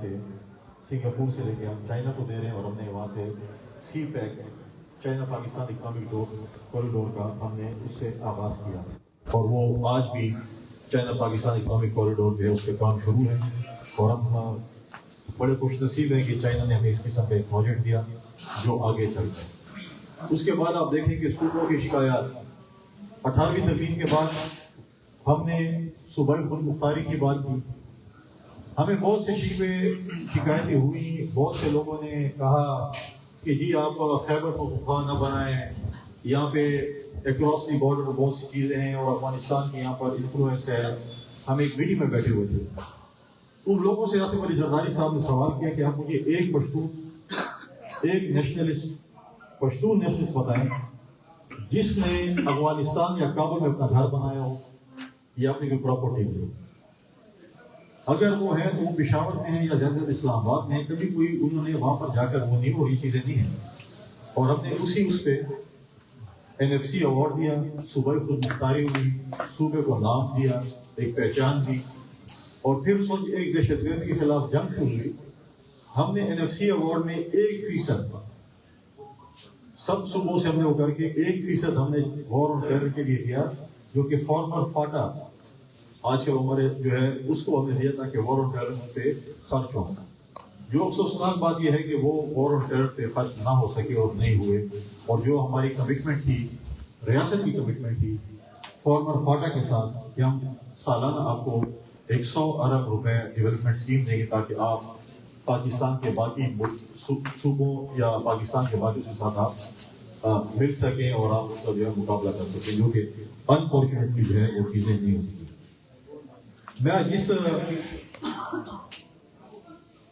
سے سنگاپور سے لے کے ہم چائنا کو دے رہے ہیں، اور ہم نے وہاں سے CPEC China Pakistan economic corridor کا ہم نے اس سے آغاز کیا، اور وہ آج بھی چائنا پاکستان اکنامک کوریڈور جو ہے اس کے کام شروع ہے، اور ہم بڑے خوش نصیب ہیں کہ چائنا نے ہمیں اس قسم کا ایک پروجیکٹ دیا جو آگے چلتا ہے۔ اس کے بعد آپ دیکھیں کہ صوبوں کی شکایات 18ویں تدوین کے بعد ہم نے صوبائی خود مختاری کی بات کی۔ ہمیں بہت سے شکایتیں ہوئی، بہت سے لوگوں نے کہا کہ جی آپ خیبر پختونخوا نہ بنائیں، یہاں پہ اکراس دی بارڈر بہت سی چیزیں ہیں اور افغانستان کی یہاں پر انفلوئنس ہے۔ ہم ایک میٹنگ میں بیٹھے ہوئے تھے، ان لوگوں سے آصف علی زرداری صاحب نے سوال کیا کہ آپ مجھے ایک پشتون، ایک نیشنلسٹ، پشتون نیشنلسٹ بتائیں جس نے افغانستان یا کابل میں اپنا گھر بنایا ہو یا اپنی کوئی پراپرٹی لی ہو۔ اگر وہ ہے تو وہ پشاور میں ہیں یا زیادہ اسلام آباد میں ہیں، کبھی کوئی انہوں نے وہاں پر جا کر وہ نہیں ہو رہی چیزیں نہیں ہیں، اور ہم نے اس پہ NFC ایوارڈ دیا، صوبائی خود مختاری ہوئی، صوبے کو نام دیا، ایک پہچان دی، اور پھر اس وقت ایک دہشت گردی کے خلاف جنگ شروع ہوئی۔ ہم نے NFC ایوارڈ میں 1% سب صوبوں سے ہم نے وہ کر کے 1% ہم نے وار آن ٹیرر کے لیے دیا، جو کہ فارمر فاٹا آج کل ہمارے جو ہے اس کو ہم نے دیا تھا کہ وار آن ٹیرر پہ خرچ ہو۔ جو افسوسناک بات یہ ہے کہ وہ وار آن ٹیرر پہ خرچ نہ ہو سکے اور نہیں ہوئے، اور جو ہماری کمٹمنٹ تھی، ریاست کی کمٹمنٹ تھی فارمر فاٹا کے ساتھ کہ ہم سالانہ آپ کو 100 ارب روپے ڈیولپمنٹ اسکیم دیں گے تاکہ آپ پاکستان کے باقی صوبوں یا پاکستان کے باقی کے ساتھ آپ مل سکیں اور آپ اس کا جو ہے مقابلہ کر سکیں، جو کہ انفارچونیٹلی جو ہے وہ چیزیں نہیں ہو سکی۔ میں جس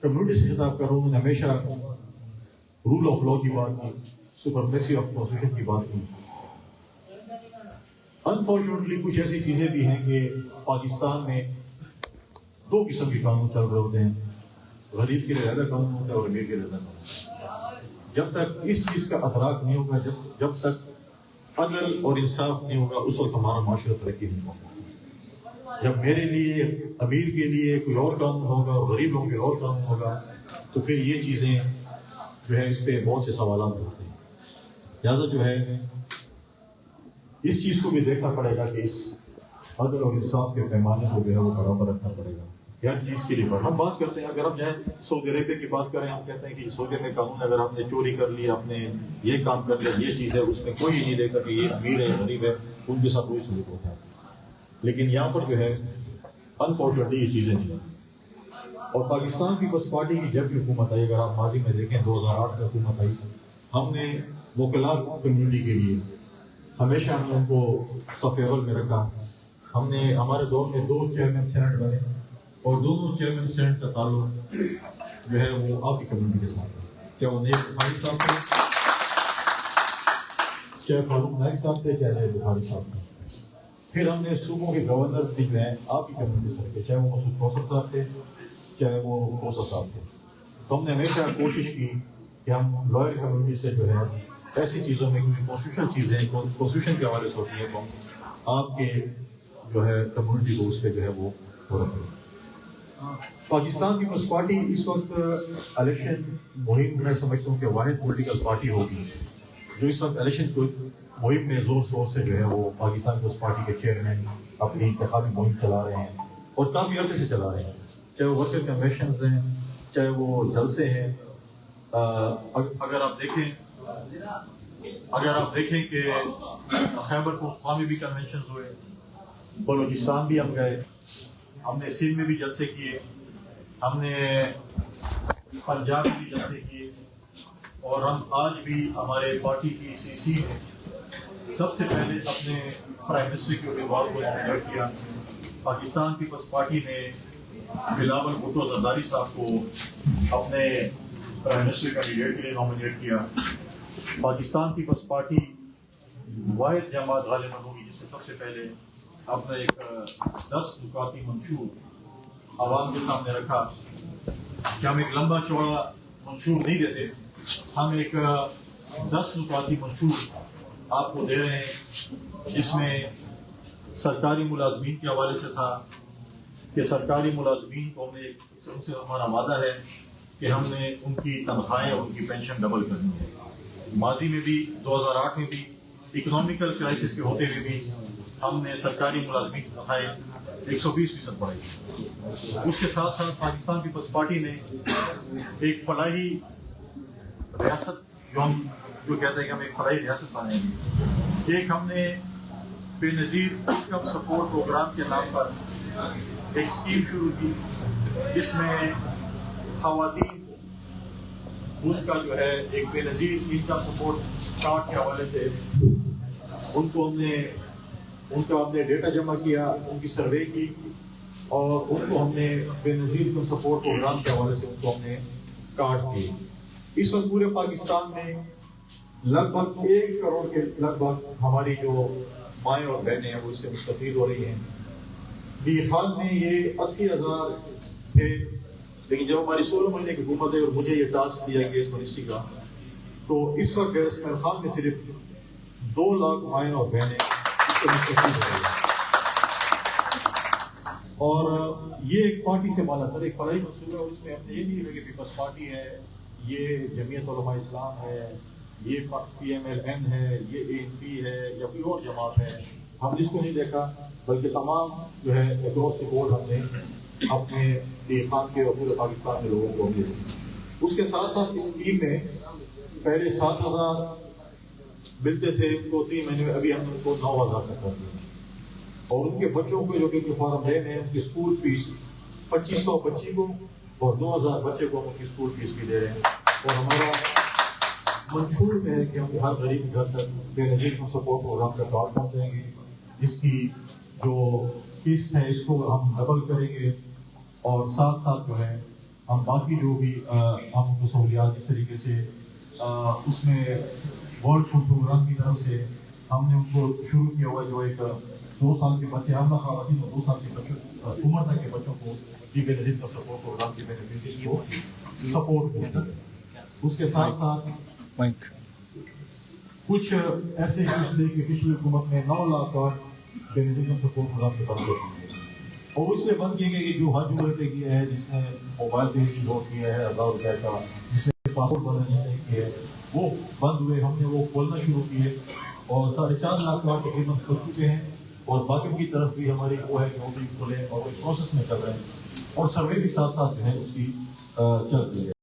کمیونٹی سے خطاب کر رہا ہوں، ہمیشہ رول آف لا کی بات کی، سپرمیسی آف کانسٹیٹیوشن کی بات کی۔ انفارچونیٹلی کچھ ایسی چیزیں بھی ہیں کہ پاکستان میں 2 قسم کے قانون چل رہے ہوتے ہیں، غریب کے لیے علیحدہ قانون ہوتا ہے اور امیر کے لیے علیحدہ قانون۔ جب تک اس چیز کا ادراک نہیں ہوگا، جب تک عدل اور انصاف نہیں ہوگا، اس وقت ہمارا معاشرہ ترقی نہیں ہوگا۔ جب میرے لیے، امیر کے لیے کوئی اور قانون ہوگا اور غریب لوگوں کے اور قانون ہوگا، تو پھر یہ چیزیں جو ہے اس پہ بہت سے سوالات ہوتے ہیں۔ لہٰذا جو ہے اس چیز کو بھی دیکھنا پڑے گا کہ اس عدل اور انصاف کے پیمانے کو جو ہے وہ برابر رکھنا پڑے گا۔ ہر چیز کے لیے ہم بات کرتے ہیں، اگر ہم جائیں سعودی عربیہ کی بات کریں، ہم کہتے ہیں کہ سعودی میں قانون اگر آپ نے چوری کر لی، آپ نے یہ کام کر لیا، یہ چیز ہے، اس میں کوئی نہیں دیکھتا کہ یہ امیر ہے غریب ہے، ان کے ساتھ کوئی سلوک ہوتا ہے۔ لیکن یہاں پر جو ہے انفارچونیٹلی یہ چیزیں نہیں ہیں۔ اور پاکستان پیپلز پارٹی کی جب بھی حکومت آئی، اگر آپ ماضی میں دیکھیں 2008 میں حکومت آئی، ہم نے وکلاء کمیونٹی کے لیے ہمیشہ ہم نے ان کو صف اول میں رکھا۔ ہم نے ہمارے دور میں 2 چیئرمین سینٹ بنے، اور دونوں چیئرمین سینٹ کا تعلق جو ہے وہ آپ کی کمیونٹی کے ساتھ ہے، چاہے وہ نیب بخاری صاحب تھے، چاہے فاروق نائک صاحب تھے، چاہے نیب بخاری صاحب تھے۔ پھر ہم نے صوبوں کے گورنر بھی جو ہیں آپ کی کمیونٹی سے رکھے، چاہے وہ مسعود کوثر صاحب تھے، چاہے وہ کوثر صاحب تھے۔ تو ہم نے ہمیشہ کوشش کی کہ ہم لوئر کمیونٹی سے جو ہے ایسی چیزوں میں، کیونکہ کانسٹیٹیوشن چیزیں کانسٹیٹیوشن کے حوالے سے ہوتی ہیں، تو آپ کے جو ہے کمیونٹی کو اس پہ جو ہے وہ رکھیں۔ پاکستان پیپلز پارٹی اس وقت الیکشن مہم میں سمجھتا ہوں کہ واحد پولیٹیکل پارٹی ہوگی جو اس وقت الیکشن مہم میں زور شور سے جو ہے وہ پاکستان پیپلز پارٹی کے چیئرمین اپنی انتخابی مہم چلا رہے ہیں، اور کافی عرصے سے چلا رہے ہیں، چاہے وہ ورکر کنونشنز ہیں، چاہے وہ جلسے ہیں۔ اگر آپ دیکھیں کہ خیبر پختونخوا میں بھی کنونشنز ہوئے، بلوچستان بھی ہم گئے، ہم نے سندھ میں بھی جلسے کیے، ہم نے پنجاب میں بھی جلسے کیے، اور ہم آج بھی ہمارے پارٹی کی CC میں سب سے پہلے اپنے پرائم منسٹر کے امیدوار کو نامزد کیا۔ پاکستان پیپلز پارٹی نے بلاول بھٹو زرداری صاحب کو اپنے پرائم منسٹر کینڈیڈیٹ کے لیے نامزد کیا۔ پاکستان پیپلز پارٹی واحد جماعت غالباً ہوگی جس سے سب سے پہلے اپنا ایک 10 نکاتی منشور عوام کے سامنے رکھا کہ ہم ایک لمبا چوڑا منشور نہیں دیتے، ہم ایک 10 نکاتی منشور آپ کو دے رہے ہیں، جس میں سرکاری ملازمین کے حوالے سے تھا، کہ سرکاری ملازمین کو ہم نے ان سے ہمارا وعدہ ہے کہ ہم نے ان کی تنخواہیں اور ان کی پینشن ڈبل کرنی ہے. ماضی میں بھی 2008 میں بھی اکنامیکل کرائسس کے ہوتے ہوئے بھی ہم نے سرکاری ملازمین کی تنخواہیں 120% بڑھائی. اس کے ساتھ ساتھ پاکستان پیپلز پارٹی نے ایک فلاحی ریاست جو کہتے ہیں کہ ہم ایک فلاحی ریاست بنائیں گے. ایک ہم نے بے نظیر انکم سپورٹ پروگرام کے نام پر ایک اسکیم شروع کی جس میں خواتین ان کا جو ہے ایک بے نظیر انکم سپورٹ کارڈ کے حوالے سے ان کا ہم نے ڈیٹا جمع کیا, ان کی سروے کی اور ان کو ہم نے بے نظیر انکم سپورٹ پروگرام کے حوالے سے ان کو ہم نے کارڈ دیے. اس وقت پورے پاکستان میں لگ بھگ 1 کروڑ کے لگ بھگ ہماری جو مائیں اور بہنیں ہیں وہ اس سے مستفید ہو رہی ہیں. حال میں یہ 80,000 تھے, لیکن جب ہماری 16 مہینے کی حکومت ہے اور مجھے یہ ٹاسک دیا گیا اس منسٹری کا, تو اس وقت غیر اسماعیل خان میں صرف 2 لاکھ مائیں اور بہنیں اس سے مستفید ہو رہی ہیں. اور یہ ایک پارٹی سے بالا تر ایک فلاحی منصوبہ ہے. اس میں ہم نے یہ نہیں ہے کہ پیپلز پارٹی ہے, یہ جمعیت علماء اسلام ہے, یہ PMLN ہے, یہ ANP ہے یا کوئی اور جماعت ہے. ہم جس کو نہیں دیکھا بلکہ تمام جو ہے اکراس دی بورڈ ہم نے اپنے خان کے اور پورے پاکستان کے لوگوں کو دے. اس کے ساتھ ساتھ اس اسکیم میں پہلے 7,000 ملتے تھے ان کو 3 مہینے میں, ابھی ہم نے ان کو 9,000 تک کر دیا. اور ان کے بچوں کو جو کہ فارم لین ہے ان کی اسکول فیس 2,500 بچی کو اور 2,000 بچے کو ہم ان کی اسکول فیس بھی دے رہے ہیں. اور ہمارا منشور میں ہے کہ ہم ہر غریب گھر تک بے نظیر کو سپورٹ پروگرام کا کارڈ پہنچائیں گے. اس کی جو قسط ہے اس کو ہم ڈبل کریں گے اور ساتھ ساتھ جو ہے ہم باقی جو بھی ہم ان کو سہولیات اس طریقے سے اس میں ورلڈ فوڈ پروگرام کی طرف سے ہم نے ان کو شروع کیا ہوا جو ایک 2 سال کے بچے حاملہ خواتین اور 2 سال کے بچوں عمر تک کے بچوں کو بے نظیر کا سپورٹ پروگرام کے بینیفٹ کو سپورٹ کیا. اس کے ساتھ ساتھ کچھ ایسے تھے کہ پچھلی حکومت میں 9 لاکھ کا بے نظیر کا سپورٹ پروگرام کے بند کر دیے اور اس سے بند کیے گئے کہ جو حج عمرے پہ کیا ہے, جس نے موبائل پہ لوڈ کیا ہے 1,000 روپے کا, جس نے پاسپورٹ بنانے سے کیا ہے, وہ بند ہوئے. ہم نے وہ کھولنا شروع کیے اور 4.5 لاکھ کا تقریباً کر چکے ہیں اور باقی کی طرف بھی ہماری وہ ہے کہ وہ بھی کھلے اور وہ پروسیس میں چل رہے ہیں اور سروے بھی ساتھ ساتھ جو ہے اس کی چل رہی ہے.